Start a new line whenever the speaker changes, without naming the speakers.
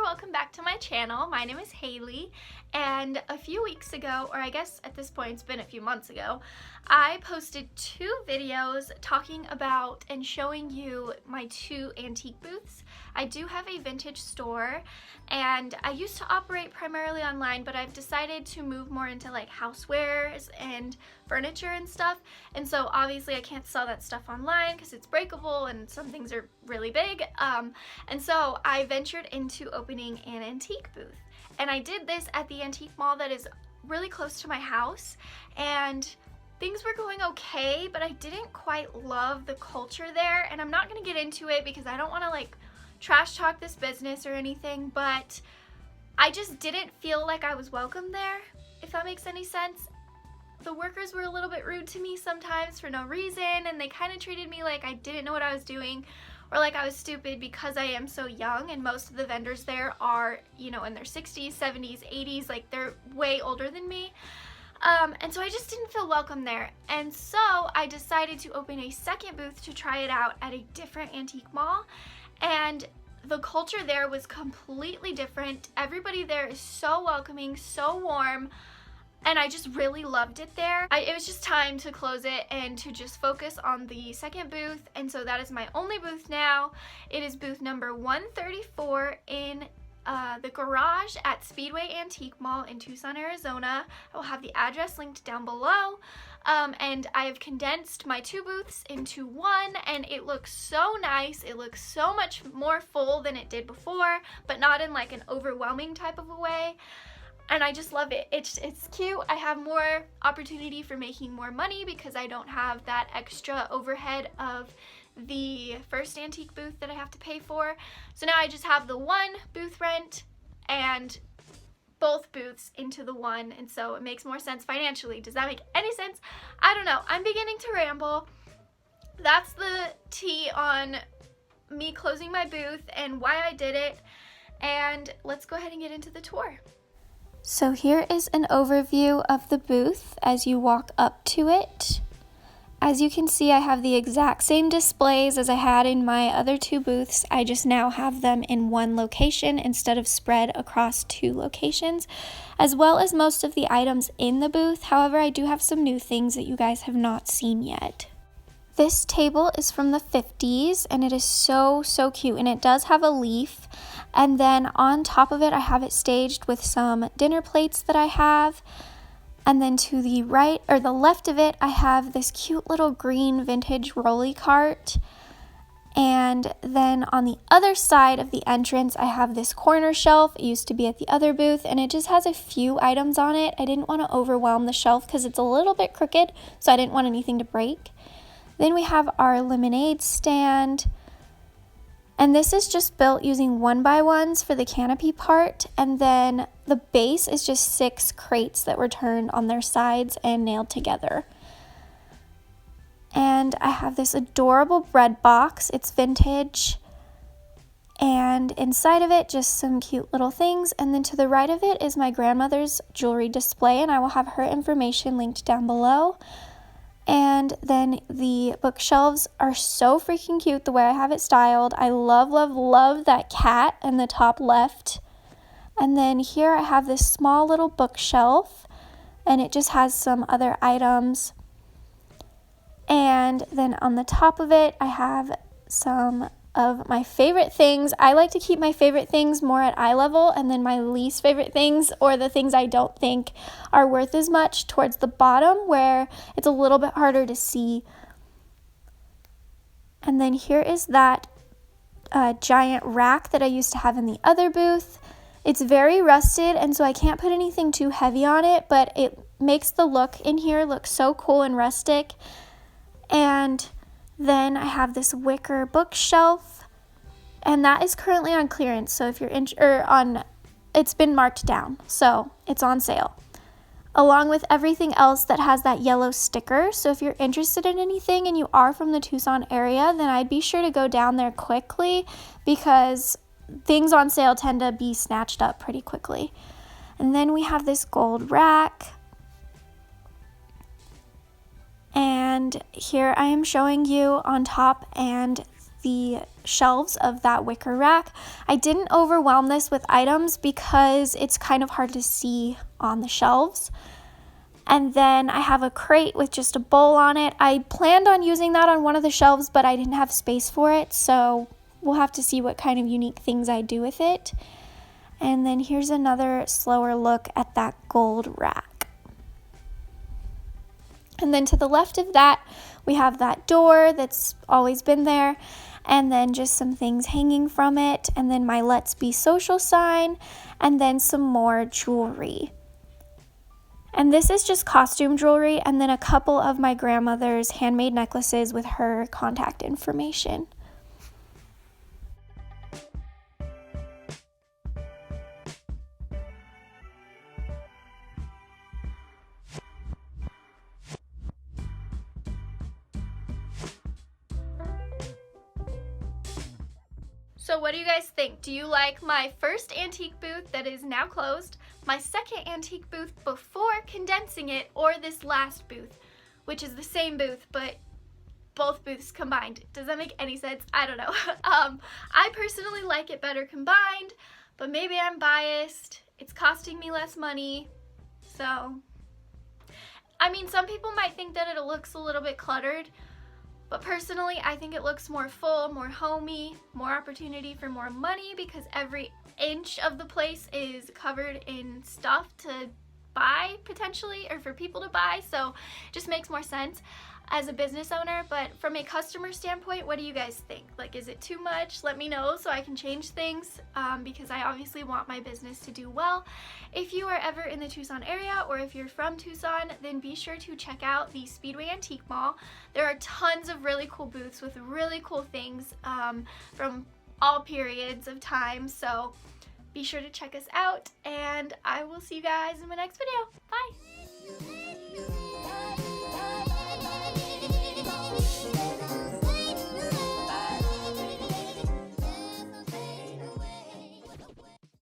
welcome back to my channel. My name is Haylie, and a few weeks ago, or I guess at this point it's been a few months ago, I posted 2 videos talking about and showing you my 2 antique booths. I do have a vintage store, and I used to operate primarily online, but I've decided to move more into like housewares and furniture and stuff, and so obviously I can't sell that stuff online because it's breakable and some things are really big, and so I ventured into opening an antique booth, and I did this at the antique mall that is really close to my house, and things were going okay, but I didn't quite love the culture there, and I'm not going to get into it because I don't want to like trash talk this business or anything, but I just didn't feel like I was welcome there, if that makes any sense. The workers were a little bit rude to me sometimes for no reason, and they kind of treated me like I didn't know what I was doing, or like I was stupid because I am so young, and most of the vendors there are, you know, in their 60s, 70s, 80s, like they're way older than me. And so I just didn't feel welcome there. And so I decided to open a second booth to try it out at a different antique mall. And the culture there was completely different. Everybody there is so welcoming, so warm, and I just really loved it there. It was just time to close it and to just focus on the second booth, and so that is my only booth now. It is booth number 134 in the garage at Speedway Antique Mall in Tucson, Arizona. I will have the address linked down below, and I have condensed my 2 booths into one, and it looks so nice. It looks so much more full than it did before, but not in like an overwhelming type of a way. And I just love it. It's cute. I have more opportunity for making more money because I don't have that extra overhead of the first antique booth that I have to pay for. So now I just have the one booth rent and both booths into the one, and so it makes more sense financially. Does that make any sense? I don't know. I'm beginning to ramble. That's the tea on me closing my booth and why I did it. And let's go ahead and get into the tour. So here is an overview of the booth as you walk up to it. As you can see, I have the exact same displays as I had in my other 2 booths. I just now have them in one location instead of spread across 2 locations, as well as most of the items in the booth. However, I do have some new things that you guys have not seen yet. This table is from the 50s, and it is so cute, and it does have a leaf. And then on top of it, I have it staged with some dinner plates that I have. And then to the right, or the left of it, I have this cute little green vintage rolly cart. And then on the other side of the entrance, I have this corner shelf. It used to be at the other booth, and it just has a few items on it. I didn't want to overwhelm the shelf because it's a little bit crooked, so I didn't want anything to break. Then we have our lemonade stand. And this is just built using 1x1s for the canopy part, and then the base is just 6 crates that were turned on their sides and nailed together. And I have this adorable bread box. It's vintage, and inside of it just some cute little things, and then to the right of it is my grandmother's jewelry display, and I will have her information linked down below. And then the bookshelves are so freaking cute the way I have it styled. I love that cat in the top left. And then here I have this small little bookshelf, and it just has some other items. And then on the top of it, I have some of my favorite things. I like to keep my favorite things more at eye level, and then my least favorite things, or the things I don't think are worth as much, towards the bottom where it's a little bit harder to see. And then here is that giant rack that I used to have in the other booth. It's very rusted, and so I can't put anything too heavy on it, but it makes the look in here look so cool and rustic. And then I have this wicker bookshelf, and that is currently on clearance. So if you're it's been marked down, so it's on sale, along with everything else that has that yellow sticker. So if you're interested in anything and you are from the Tucson area, then I'd be sure to go down there quickly because things on sale tend to be snatched up pretty quickly. And then we have this gold rack. And here I am showing you on top and the shelves of that wicker rack. I didn't overwhelm this with items because it's kind of hard to see on the shelves. And then I have a crate with just a bowl on it. I planned on using that on one of the shelves, but I didn't have space for it, so we'll have to see what kind of unique things I do with it. And then here's another slower look at that gold rack. And then to the left of that, we have that door that's always been there, and then just some things hanging from it, and then my Let's Be Social sign, and then some more jewelry. And this is just costume jewelry, and then a couple of my grandmother's handmade necklaces with her contact information. So what do you guys think? Do you like my first antique booth that is now closed, my second antique booth before condensing it, or this last booth, which is the same booth but both booths combined? Does that make any sense? I don't know. I personally like it better combined, but maybe I'm biased. It's costing me less money, so I mean, some people might think that it looks a little bit cluttered, but personally, I think it looks more full, more homey, more opportunity for more money because every inch of the place is covered in stuff to buy potentially, or for people to buy, so it just makes more sense as a business owner. But from a customer standpoint, what do you guys think? Like, is it too much? Let me know so I can change things, because I obviously want my business to do well. If you are ever in the Tucson area, or if you're from Tucson, then be sure to check out the Speedway Antique Mall. There are tons of really cool booths with really cool things from all periods of time, so be sure to check us out, and I will see you guys in my next video. Bye!